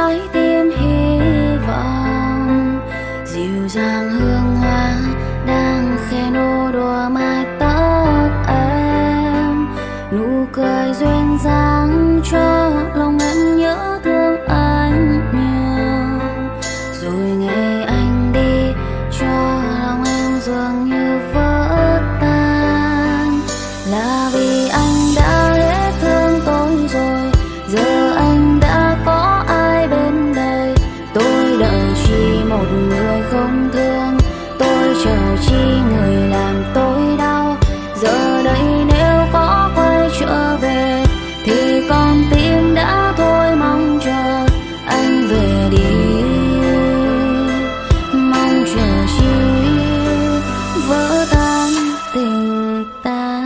trái tim hy vọng. Dịu dàng hương hoa đang khẽ nô đùa mái tóc em, nụ cười duyên dáng cho lòng em nhớ thương anh nhiều. Rồi ngày anh đi cho lòng em dường như vỡ tan, là vì anh đã hết thương tôi rồi. Giờ anh đã có ai bên đời, tôi đợi chỉ một người không thương, tôi chờ chi người làm tôi đau. Giờ đây nếu có quay trở về thì con tim đã thôi mong chờ anh về đi, mong chờ chi vỡ tan tình ta.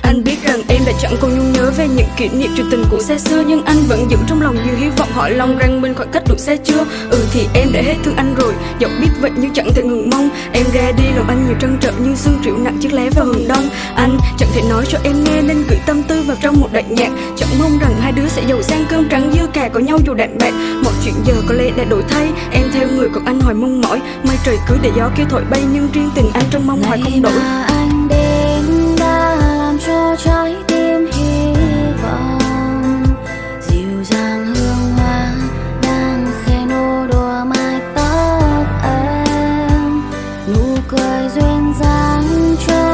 Anh biết rằng em đã chẳng còn nhung nhớ về những kỷ niệm trữ tình của xa xưa, nhưng anh vẫn giữ trong lòng nhiều hy vọng hỏi lòng rằng mình khỏi cách đủ xa chưa. Thì em đã hết thương anh rồi, dẫu biết vậy nhưng chẳng thể ngừng mong. Em ra đi lòng anh nhiều trăn trở như sương triệu nặng chiếc lá vào hừng đông. Anh chẳng thể nói cho em nghe nên gửi tâm tư vào trong một đoạn nhạc, chẳng mong rằng hai đứa sẽ giàu sang cơm trắng dưa cà có nhau dù đạn bạc. Mọi chuyện giờ có lẽ đã đổi thay, em theo người còn anh hoài mong mỏi. Mây trời cứ để gió kia thổi bay nhưng riêng tình anh trong mong hoài không đổi. Ngày mà anh đến đã làm cho trái tim hy vọng. Dịu dàng hương hoa đang khẽ nô đùa mái tóc em, nụ cười duyên dáng cho